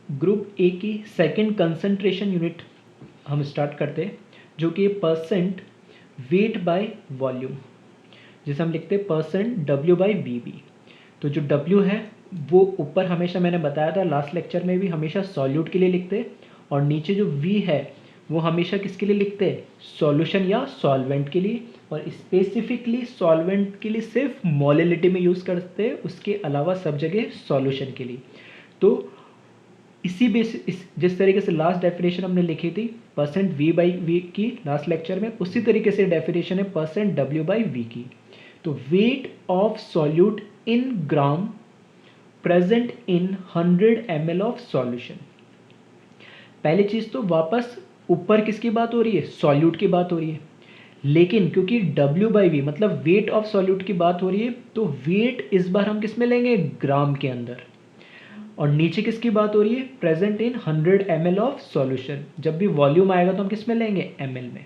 Group A की second concentration unit हम start करते हैं, जो कि परसेंट वेट बाय वॉल्यूम, जिसे हम लिखते हैं percent W by V B. तो जो डब्ल्यू है वो ऊपर हमेशा मैंने बताया था लास्ट लेक्चर में भी हमेशा सॉल्यूट के लिए लिखते हैं, और नीचे जो वी है वो हमेशा किसके लिए लिखते हैं, सॉल्यूशन या सॉल्वेंट के लिए, और स्पेसिफिकली सॉल्वेंट के लिए सिर्फ मोलिलिटी में यूज़ करते हैं, उसके अलावा सब जगह सॉल्यूशन के लिए। तो इसी जिस तरीके से लास्ट डेफिनेशन हमने लिखी थी परसेंट वी बाई वी की लास्ट लेक्चर में, उसी तरीके से डेफिनेशन है परसेंट डब्ल्यू बाई वी की। तो wait of solute in gram present in 100 ml of solution. पहली चीज तो वापस ऊपर किसकी बात हो रही है, सॉल्यूट की बात हो रही है, लेकिन क्योंकि W बाई वी मतलब वेट ऑफ सॉल्यूट की बात हो रही है, तो वेट इस बार हम किस में लेंगे, ग्राम के अंदर। और नीचे किसकी बात हो रही है, present in 100 ml of solution. जब भी वॉल्यूम आएगा तो हम किस में लेंगे, ml में।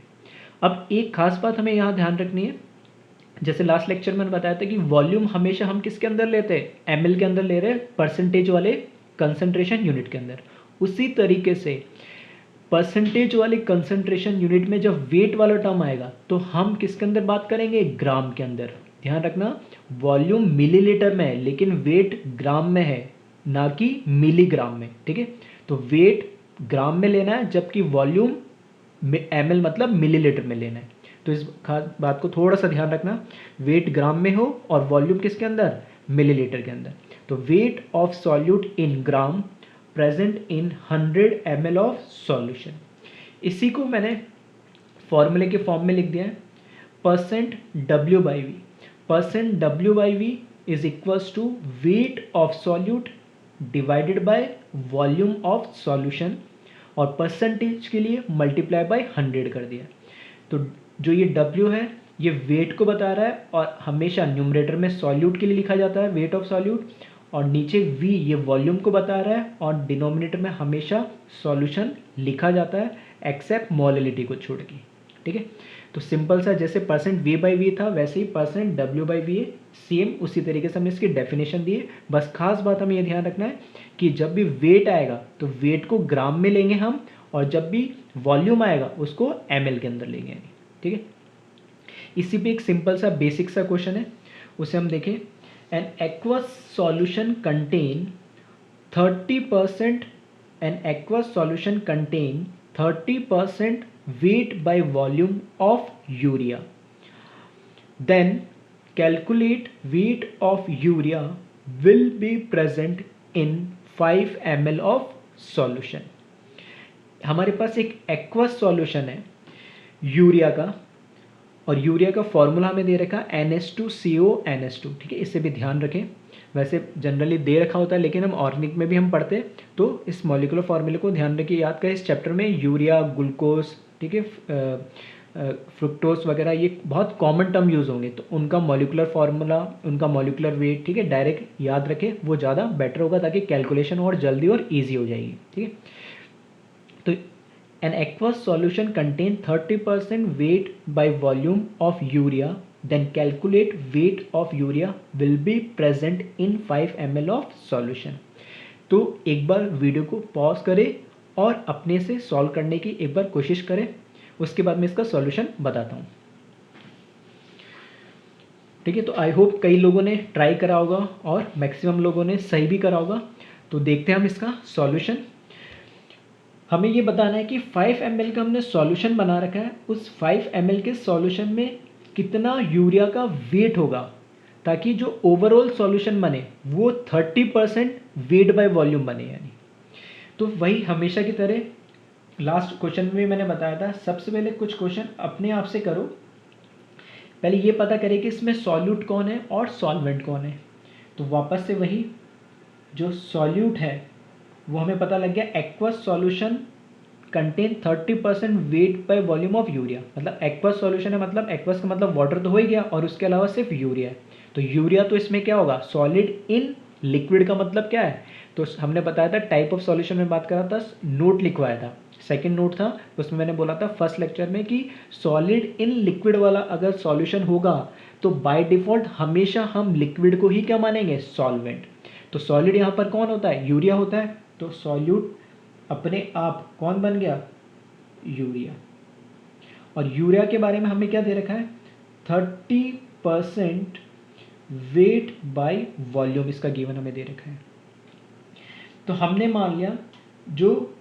अब एक खास बात हमें यहाँ ध्यान रखनी है, जैसे लास्ट लेक्चर में बताया था कि वॉल्यूम हमेशा हम किसके अंदर लेते हैं, ml के अंदर ले रहे हैं, परसेंटेज वाले कंसंट्रेशन यूनिट के अंदर। उसी तरीके से परसेंटेज वाली कंसंट्रेशन यूनिट में जब वेट वाला टर्म आएगा तो हम किसके अंदर बात करेंगे, ग्राम के अंदर। ध्यान रखना, वॉल्यूम मिलीलीटर में है लेकिन वेट ग्राम में है, ना कि मिलीग्राम में, ठीक है। तो वेट ग्राम में लेना है, जबकि वॉल्यूम ml मतलब मिलीलीटर में लेना है। तो इस खास बात को थोड़ा सा ध्यान रखना, वेट ग्राम में हो और वॉल्यूम किसके अंदर, मिलीलीटर के अंदर। तो wait of solute in gram present in 100 ml of solution. इसी को मैंने फॉर्मूले के फॉर्म में लिख दिया है, percent W by V. Percent W by V is equals to weight of solute divided by volume of solution, और परसेंटेज के लिए मल्टीप्लाई बाय 100 कर दिया। तो जो ये W है ये वेट को बता रहा है, और हमेशा न्यूमरेटर में सॉल्यूट के लिए लिखा जाता है वेट ऑफ सॉल्यूट, और नीचे V ये वॉल्यूम को बता रहा है, और डिनोमिनेटर में हमेशा सॉल्यूशन लिखा जाता है एक्सेप्ट मोलिलिटी को छोड़ के, ठीक है। तो सिंपल सा जैसे परसेंट V बाई वी था वैसे ही परसेंट W बाई वी है, सेम उसी तरीके से हमने इसकी डेफिनेशन दी है। बस खास बात हमें ये ध्यान रखना है कि जब भी वेट आएगा तो वेट को ग्राम में लेंगे हम, और जब भी वॉल्यूम आएगा उसको ml के अंदर लेंगे, ठीक है। इसी पे एक सिंपल सा बेसिक सा क्वेश्चन है, उसे हम देखें। An aqueous solution contain 30%, an aqueous solution contain 30% weight by volume of urea, then calculate weight of urea will be present in 5 ml of solution। हमारे पास एक एक्वस सॉल्यूशन है यूरिया का, और यूरिया का फॉर्मूला हमें दे रखा NH2CO NH2, ठीक है। इससे भी ध्यान रखें, वैसे जनरली दे रखा होता है लेकिन हम ऑर्गेनिक में भी हम पढ़ते हैं, तो इस मॉलिक्यूलर फार्मूले को ध्यान रखिए, याद करें। इस चैप्टर में यूरिया, ग्लूकोज, ठीक है, फ्रुक्टोज वगैरह ये बहुत कॉमन टर्म यूज़ होंगे, तो उनका मॉलिक्यूलर फार्मूला, उनका मॉलिक्यूलर वेट, ठीक है, डायरेक्ट याद रखें, वो ज़्यादा बेटर होगा ताकि कैलकुलेशन और जल्दी और ईजी हो जाएगी, ठीक है। तो an aqueous solution contain 30% weight by volume of urea, then calculate weight of urea will be present in 5 ml of solution। तो एक बार वीडियो को पॉज करें और अपने से सॉल्व करने की एक बार कोशिश करें, उसके बाद मैं इसका सॉल्यूशन बताता हूँ, ठीक है। तो आई होप कई लोगों ने ट्राई करा होगा और मैक्सिमम लोगों ने सही भी करा होगा। तो देखते हैं हम इसका सॉल्यूशन। हमें ये बताना है कि 5 ml का हमने सॉल्यूशन बना रखा है, उस 5 ml के सॉल्यूशन में कितना यूरिया का वेट होगा, ताकि जो ओवरऑल सॉल्यूशन बने वो 30% वेट बाय वॉल्यूम बने। यानी तो वही हमेशा की तरह लास्ट क्वेश्चन में मैंने बताया था, सबसे पहले कुछ क्वेश्चन अपने आप से करो, पहले ये पता करें कि इसमें सॉल्यूट कौन है और सॉल्वेंट कौन है। तो वापस से वही, जो सॉल्यूट है वो हमें पता लग गया, aqueous solution contain 30% wait by volume of urea, मतलब एक्वस सॉल्यूशन है, मतलब एक्वस का मतलब वाटर तो हो ही गया और उसके अलावा सिर्फ यूरिया है। तो यूरिया तो इसमें क्या होगा, सॉलिड इन लिक्विड का मतलब क्या है, तो हमने बताया था टाइप ऑफ सॉल्यूशन में बात करा था, नोट लिखवाया था, सेकंड नोट था, उसमें मैंने बोला था फर्स्ट लेक्चर में कि सॉलिड इन लिक्विड वाला अगर सॉल्यूशन होगा तो बाय डिफॉल्ट हमेशा हम लिक्विड को ही क्या मानेंगे, सॉल्वेंट। तो सॉलिड यहाँ पर कौन होता है, यूरिया होता है, तो सॉल्यूट अपने आप कौन बन गया, यूरिया। और यूरिया के बारे में हमें क्या दे रखा है, 30% वेट बाय वॉल्यूम, इसका गिवन हमें दे रखा है। तो हमने मान लिया जो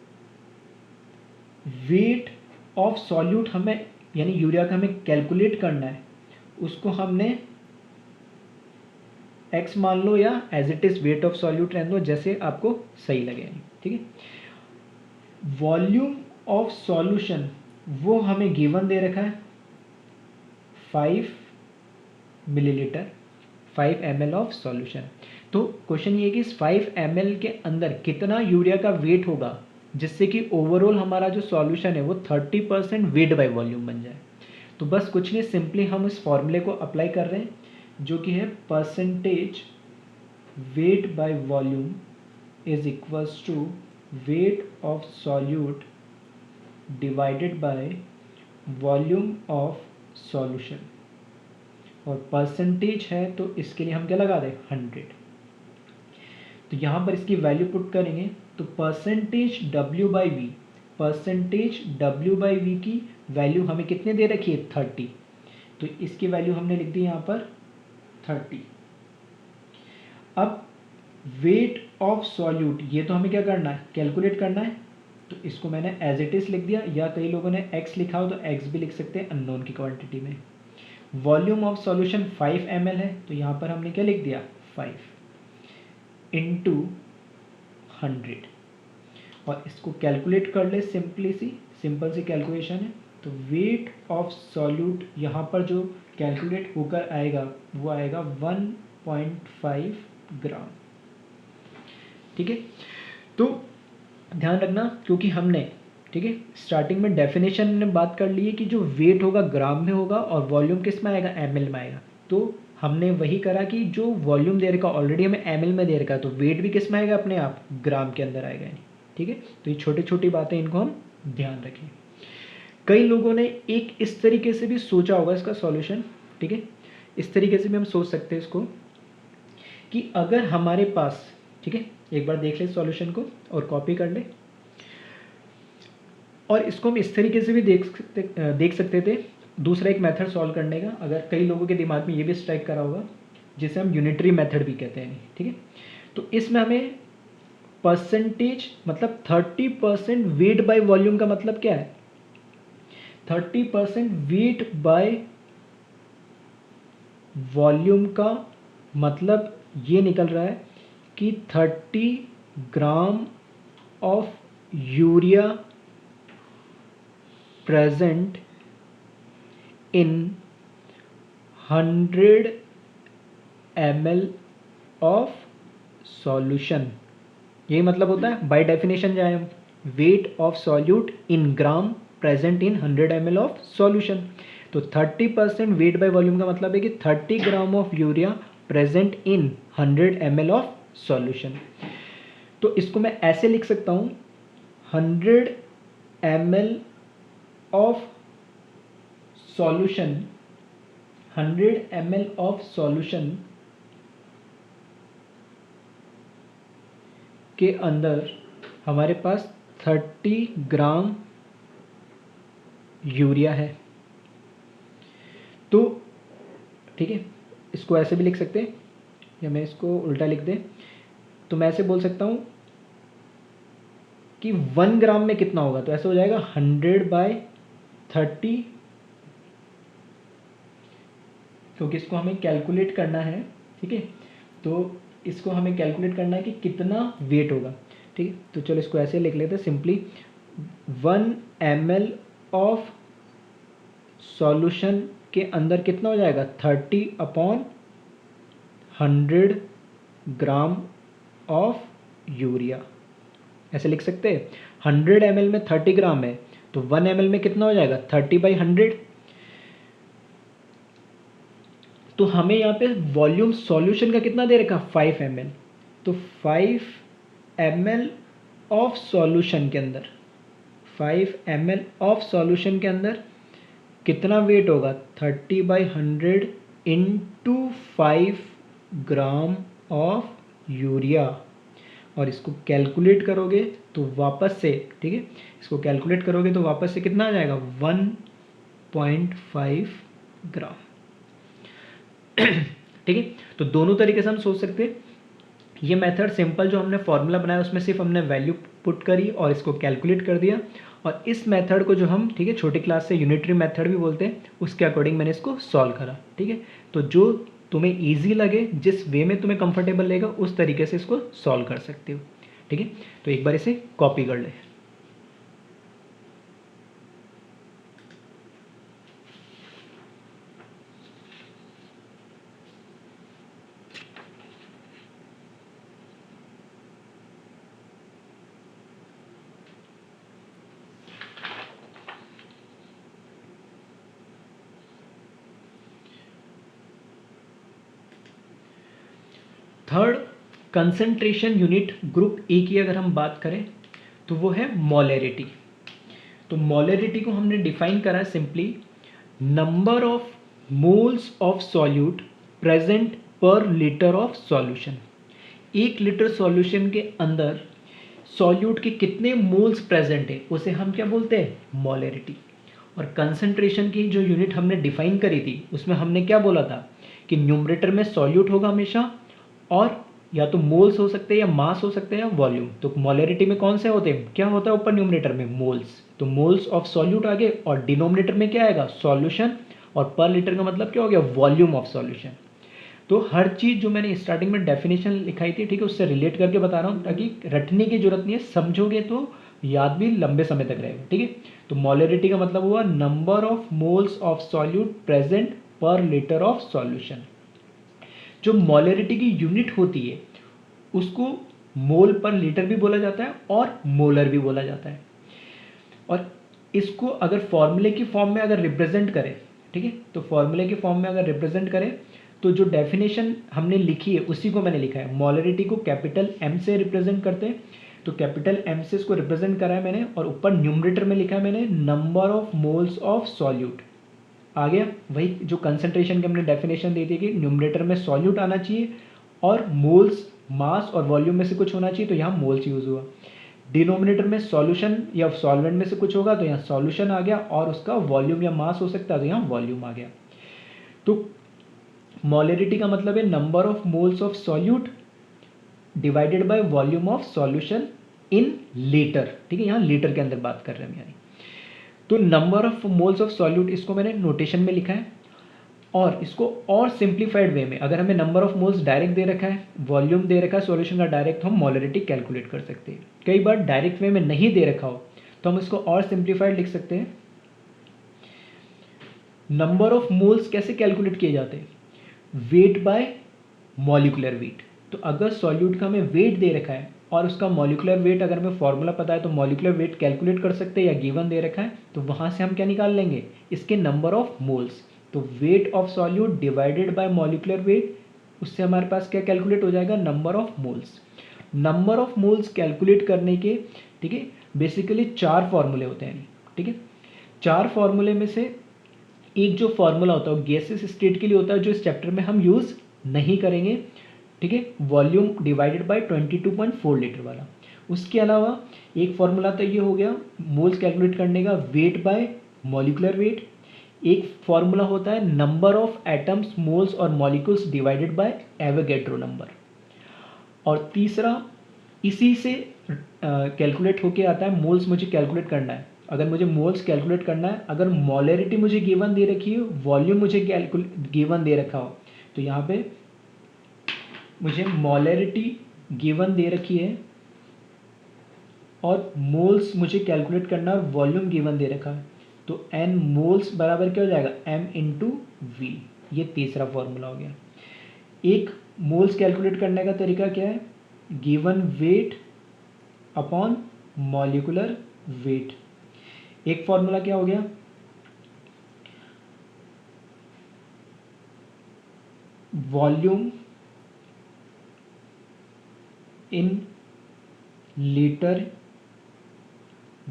वेट ऑफ सॉल्यूट हमें यानी यूरिया का हमें कैलकुलेट करना है, उसको हमने x मान लो या as it is weight of solute रहने दो, जैसे आपको सही लगे, ठीक है। वॉल्यूम ऑफ सॉल्यूशन वो हमें गिवन दे रखा है 5 मिलीलीटर, 5 ml ऑफ सॉल्यूशन। तो क्वेश्चन ये कि इस 5 ml के अंदर कितना यूरिया का वेट होगा जिससे कि ओवरऑल हमारा जो सॉल्यूशन है वो 30% वेट बाय वॉल्यूम बन जाए। तो बस कुछ नहीं, सिंपली हम इस फॉर्मूले को अप्लाई कर रहे हैं जो कि है percentage weight by volume is equals to weight of solute divided by volume of solution. और परसेंटेज है तो इसके लिए हम क्या लगा दें, 100। तो यहाँ पर इसकी वैल्यू पुट करेंगे तो percentage W by V, percentage W by V की वैल्यू हमें कितने दे रखी है, 30। तो इसकी वैल्यू हमने लिख दी यहाँ पर 30। अब वेट ऑफ सॉल्यूट ये तो हमें क्या करना है, कैलकुलेट करना है। तो इसको मैंने एज इट इज लिख दिया, या कई लोगों ने x लिखा हो तो x भी लिख सकते हैं अननोन की क्वांटिटी में। वॉल्यूम ऑफ सॉल्यूशन 5 ml है, तो यहाँ पर हमने क्या लिख दिया, 5 इंटू 100। और इसको कैलकुलेट कर ले, सिंपल सी कैलकुलेशन है। तो वेट ऑफ सॉल्यूट यहाँ पर जो कैलकुलेट होकर आएगा वो आएगा 1.5 ग्राम, ठीक है। तो ध्यान रखना, क्योंकि हमने, ठीक है, स्टार्टिंग में डेफिनेशन में बात कर ली है कि जो वेट होगा ग्राम में होगा और वॉल्यूम किस में आएगा, ml में आएगा। तो हमने वही करा कि जो वॉल्यूम दे रखा ऑलरेडी हमें ml में दे रखा, तो वेट भी किस में आएगा, अपने आप ग्राम के अंदर आएगा, ठीक है। तो ये छोटी छोटी बातें, इनको हम ध्यान रखें। कई लोगों ने एक इस तरीके से भी सोचा होगा इसका सॉल्यूशन, ठीक है, इस तरीके से भी हम सोच सकते हैं इसको कि अगर हमारे पास, ठीक है, एक बार देख ले सॉल्यूशन को और कॉपी कर ले। और इसको हम इस तरीके से भी देख सकते थे, दूसरा एक मेथड सॉल्व करने का, अगर कई लोगों के दिमाग में ये भी स्ट्राइक करा होगा, जिसे हम यूनिटरी मेथड भी कहते हैं, ठीक है। तो इसमें हमें परसेंटेज मतलब 30% वेट बाय वॉल्यूम का मतलब क्या है, 30% वेट बाय वॉल्यूम का मतलब ये निकल रहा है कि 30 gram of urea present in 100 ml of solution. यही मतलब होता है बाय डेफिनेशन जाए हम, wait of solute in gram present in 100 ml of solution. तो 30% वेट बाय वॉल्यूम का मतलब है कि 30 gram of urea present in 100 ml of solution. तो इसको मैं ऐसे लिख सकता हूँ, 100 ml of solution, 100 ml of solution के अंदर हमारे पास 30 ग्राम यूरिया है। तो ठीक है, इसको ऐसे भी लिख सकते हैं, या मैं इसको उल्टा लिख दें तो मैं ऐसे बोल सकता हूँ कि 1 ग्राम में कितना होगा, तो ऐसे हो जाएगा 100/30, क्योंकि इसको हमें कैलकुलेट करना है, ठीक है। तो इसको हमें कैलकुलेट करना है कि कितना वेट होगा, ठीक है। तो चलो इसको ऐसे लिख लेते हैं सिंपली, 1 ml ऑफ सॉल्यूशन के अंदर कितना हो जाएगा, 30/100 ग्राम ऑफ यूरिया, ऐसे लिख सकते हैं। 100 ml में 30 ग्राम है, तो 1 ml में कितना हो जाएगा, 30/100। तो हमें यहाँ पे वॉल्यूम सॉल्यूशन का कितना दे रखा, 5 ml। तो 5 ml ऑफ सॉल्यूशन के अंदर, 5 ml ऑफ सॉल्यूशन के अंदर कितना वेट होगा, 30/100 इंटू 5 ग्राम ऑफ यूरिया। और इसको कैलकुलेट करोगे तो वापस से, ठीक है, इसको कैलकुलेट करोगे तो वापस से कितना आ जाएगा 1.5 ग्राम। ठीक है, तो दोनों तरीके से हम सोच सकते हैं। ये मेथड सिंपल जो हमने फॉर्मूला बनाया उसमें सिर्फ हमने वैल्यू पुट करी और इसको कैलकुलेट कर दिया, और इस मेथड को जो हम, ठीक है, छोटी क्लास से यूनिटरी मेथड भी बोलते हैं, उसके अकॉर्डिंग मैंने इसको सॉल्व करा। ठीक है, तो जो तुम्हें ईजी लगे, जिस वे में तुम्हें कंफर्टेबल लगेगा उस तरीके से इसको सॉल्व कर सकते हो। ठीक है, तो एक बार इसे कॉपी कर ले। Third concentration unit group A की अगर हम बात करें तो वो है मोलैरिटी। तो मोलैरिटी को हमने डिफाइन करा है simply number of moles of solute present per litre of solution. 1 litre solution के अंदर सॉल्यूट के कितने मोल्स प्रेजेंट है उसे हम क्या बोलते हैं, मोलैरिटी। और कंसंट्रेशन की जो यूनिट हमने डिफाइन करी थी उसमें हमने क्या बोला था कि न्यूमरेटर में सॉल्यूट होगा हमेशा, और या तो मोल्स हो सकते हैं या मास हो सकते हैं या वॉल्यूम। तो मोलैरिटी में कौन से होते हैं, क्या होता है ऊपर न्यूमरेटर में, मोल्स। तो मोल्स ऑफ सॉल्यूट आ गए, और डिनोमिनेटर में क्या आएगा, सॉल्यूशन, और पर लीटर का मतलब क्या हो गया, वॉल्यूम ऑफ सॉल्यूशन। तो हर चीज़ जो मैंने स्टार्टिंग में डेफिनेशन लिखाई थी, ठीक है, उससे रिलेट करके बता रहा हूँ ताकि रटने की जरूरत नहीं है, समझोगे तो याद भी लंबे समय तक रहेगा। ठीक है, तो मोलैरिटी का मतलब हुआ number of moles of solute present per litre of solution. जो मोलैरिटी की यूनिट होती है उसको मोल पर लीटर भी बोला जाता है और मोलर भी बोला जाता है। और इसको अगर फॉर्मूले की फॉर्म में अगर रिप्रेजेंट करें, ठीक है, तो फॉर्मूले की फॉर्म में अगर रिप्रेजेंट करें तो जो डेफिनेशन हमने लिखी है उसी को मैंने लिखा है। मोलैरिटी को कैपिटल एम से रिप्रेजेंट करते हैं, तो कैपिटल एम से इसको रिप्रेजेंट करा है मैंने, और ऊपर न्यूमरेटर में लिखा है मैंने number of moles of solute. आ गया वही जो कंसंट्रेशन की हमने डेफिनेशन दी थी कि न्यूमरेटर में सॉल्यूट आना चाहिए और मोल्स, मास और वॉल्यूम में से कुछ होना चाहिए, तो यहाँ मोल्स यूज हुआ। डिनोमिनेटर में सॉल्यूशन या सॉल्वेंट में से कुछ होगा तो यहाँ सॉल्यूशन आ गया, और उसका वॉल्यूम या मास हो सकता है तो यहाँ वॉल्यूम आ गया। तो मोलैरिटी का मतलब है number of moles of solute divided by volume of solution in litre. ठीक है, यहाँ लीटर के अंदर बात कर रहे हैं यानी। तो number of moles of solute इसको मैंने नोटेशन में लिखा है, और इसको और सिंप्लीफाइड वे में अगर हमें नंबर ऑफ मोल्स डायरेक्ट दे रखा है, वॉल्यूम दे रखा है सॉल्यूशन का डायरेक्ट, तो हम मोलैरिटी कैलकुलेट कर सकते हैं। कई बार डायरेक्ट वे में नहीं दे रखा हो तो हम इसको और सिंप्लीफाइड लिख सकते हैं। नंबर ऑफ मोल्स कैसे कैलकुलेट किए जाते हैं, वेट बाय मॉलिकुलर वेट। तो अगर सॉल्यूट का हमें वेट दे रखा है और उसका मॉलिकुलर वेट अगर हमें फॉर्मूला पता है तो मॉलिकुलर वेट कैलकुलेट कर सकते हैं, या गिवन दे रखा है तो वहाँ से हम क्या निकाल लेंगे, इसके नंबर ऑफ मोल्स। तो wait of solute divided bye molecular weight, उससे हमारे पास क्या कैलकुलेट हो जाएगा, number of moles. Number of moles calculate करने के, ठीक है, बेसिकली 4 फॉर्मूले होते हैं। ठीक है, 4 फॉर्मूले में से एक जो फॉर्मूला होता है वो गैसेस स्टेट के लिए होता है, जो इस चैप्टर में हम यूज़ नहीं करेंगे। ठीक है, वॉल्यूम डिवाइडेड बाय 22.4 लीटर वाला। उसके अलावा एक फॉर्मूला तो ये हो गया मोल्स कैलकुलेट करने का, वेट बाय मॉलिकुलर वेट। एक फॉर्मूला होता है नंबर ऑफ एटम्स, मोल्स और molecules divided by Avogadro number. और तीसरा इसी से कैलकुलेट होके आता है, मोल्स मुझे कैलकुलेट करना है। अगर मुझे मोल्स कैलकुलेट करना है, अगर मोलैरिटी मुझे गिवन दे रखी हो, वॉल्यूम मुझे गिवन दे रखा हो, तो यहाँ पे मुझे मोलैरिटी गिवन दे रखी है और मोल्स मुझे कैलकुलेट करना है और वॉल्यूम गिवन दे रखा है, तो एन मोल्स बराबर क्या हो जाएगा, एम इंटू वी। ये तीसरा फॉर्मूला हो गया। एक मोल्स कैलकुलेट करने का तरीका क्या है, given weight upon molecular weight. एक फॉर्मूला क्या हो गया, volume in litre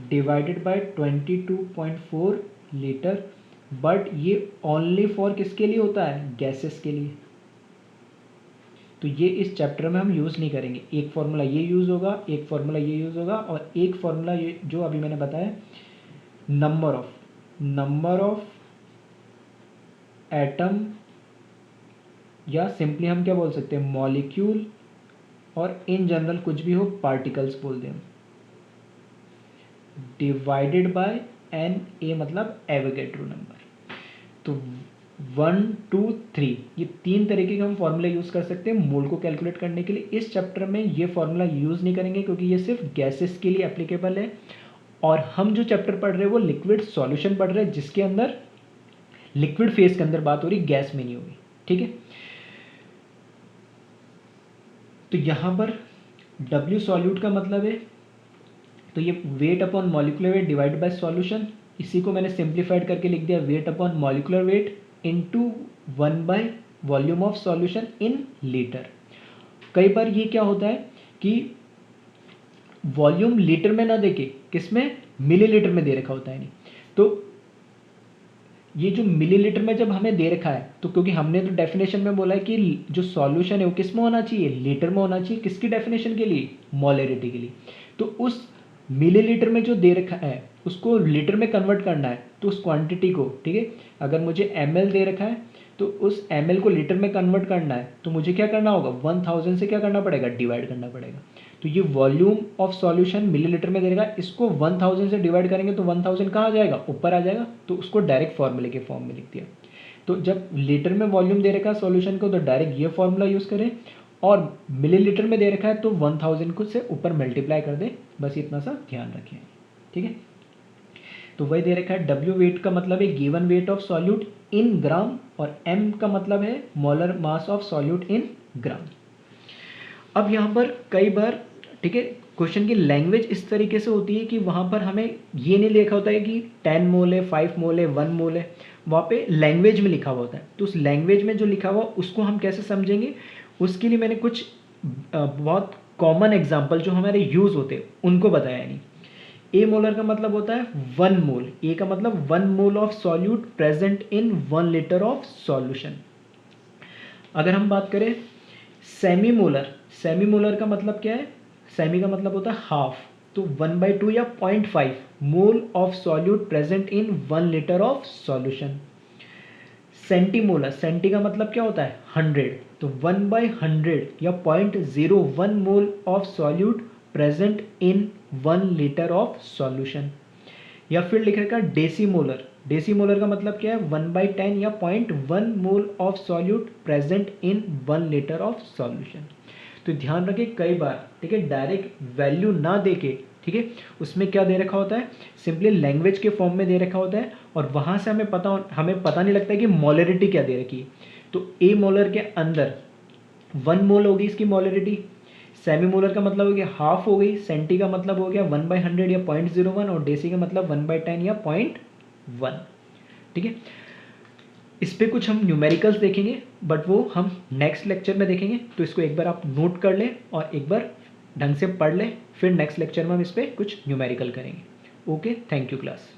divided by 22.4 litre, but ये ओनली फॉर किसके लिए होता है, गैसेस के लिए। तो ये इस चैप्टर में हम यूज़ नहीं करेंगे। एक फार्मूला ये यूज़ होगा, एक फार्मूला ये यूज़ होगा, और एक फार्मूला ये जो अभी मैंने बताया, नंबर ऑफ एटम, या सिंपली हम क्या बोल सकते हैं, मॉलिक्यूल, और इन जनरल कुछ भी हो, पार्टिकल्स बोल दें, डिवाइडेड बाय एन, ए मतलब एवोगैड्रो नंबर। तो 1 2 3 ये 3 तरीके के हम फॉर्मूला यूज़ कर सकते हैं मोल को कैलकुलेट करने के लिए। इस चैप्टर में ये फॉर्मूला यूज़ नहीं करेंगे क्योंकि ये सिर्फ गैसेस के लिए एप्लीकेबल है, और हम जो चैप्टर पढ़ रहे हैं वो लिक्विड सॉल्यूशन पढ़ रहे हैं, जिसके अंदर लिक्विड फेज के अंदर बात हो रही, गैस में नहीं होगी। ठीक है, तो यहाँ पर W सॉल्यूट का मतलब है, तो ये weight upon molecular weight divide by solution, इसी को मैंने सिंप्लीफाइड करके लिख दिया, weight upon molecular weight into 1 bye volume of solution in litre. कई बार ये क्या होता है कि वॉल्यूम लीटर में ना देके किसमें, मिलीलीटर में दे रखा होता है, नहीं तो ये जो मिलीलीटर में जब हमें दे रखा है, तो क्योंकि हमने तो डेफिनेशन में बोला है कि जो सॉल्यूशन है वो किस में होना चाहिए, लीटर में होना चाहिए, किसकी डेफिनेशन के लिए, मोलरिटी के लिए। तो उस मिलीलीटर में जो दे रखा है उसको लीटर में कन्वर्ट करना है, तो उस क्वांटिटी को, ठीक है, अगर मुझे ml दे रखा है तो उस ml को लीटर में कन्वर्ट करना है, तो मुझे क्या करना होगा, 1000 से क्या करना पड़ेगा, डिवाइड करना पड़ेगा। तो ये वॉल्यूम ऑफ सॉल्यूशन मिलीलीटर में देगा, इसको 1000 से डिवाइड करेंगे तो 1000 कहाँ आ जाएगा, ऊपर आ जाएगा, तो उसको डायरेक्ट फॉर्मूले के फॉर्म में लिख दिया। तो जब लीटर में वॉल्यूम दे रखा है सॉल्यूशन को, तो डायरेक्ट ये फॉर्मूला यूज़ करें, और मिलीलीटर में दे रखा है तो 1000 को से ऊपर मल्टीप्लाई कर दें, बस इतना सा ध्यान रखें। ठीक है, तो वही दे रखा है, W वेट का मतलब है given weight of solute in gram, और M का मतलब है molar mass of solute in gram. अब यहाँ पर कई बार, ठीक है, क्वेश्चन की लैंग्वेज इस तरीके से होती है कि वहाँ पर हमें ये नहीं लिखा होता है कि 10 मोल है, 5 मोल है, 1 मोल है, वहाँ पे लैंग्वेज में लिखा हुआ होता है। तो उस लैंग्वेज में जो लिखा हुआ उसको हम कैसे समझेंगे, उसके लिए मैंने कुछ बहुत कॉमन एग्जाम्पल जो हमारे यूज़ होते हैं उनको बताया नहीं। ए मोलर का मतलब होता है 1 मोल, ए का मतलब 1 मोल of solute present in 1 litre of solution. अगर हम बात करें सेमी मोलर, सेमी मोलर का मतलब क्या है, सेमी का मतलब होता है हाफ, तो 1/2 या 0.5 mole of solute present in 1 litre of solution. Centimolar, centi का मतलब क्या होता है 100, तो 1/100 या 0.01 मोल of solute present in 1 litre of solution. या फिर लिख रखा है डेसीमोलर, डेसीमोलर का मतलब क्या है 1/10 या 0.1 मोल of solute present in 1 litre of solution. तो ध्यान रखें कई बार, ठीक है, डायरेक्ट वैल्यू ना देके, ठीक है, उसमें क्या दे रखा होता है, सिंपली लैंग्वेज के फॉर्म में दे रखा होता है, और वहाँ से हमें पता नहीं लगता है कि मोलरिटी क्या दे रखी है। तो ए मोलर के अंदर 1 मोल होगी इसकी मोलरिटी, सेमी मोलर का मतलब हो गया हाफ हो गई, सेंटी का मतलब हो गया 1/100 या 0.01, और डेसी का मतलब 1/10 या 0.1। ठीक है, इस पे कुछ हम न्यूमेरिकल्स देखेंगे, बट वो हम नेक्स्ट लेक्चर में देखेंगे, तो इसको एक बार आप नोट कर लें और एक बार ढंग से पढ़ लें, फिर नेक्स्ट लेक्चर में हम इस पर कुछ न्यूमेरिकल करेंगे। Okay, thank you class.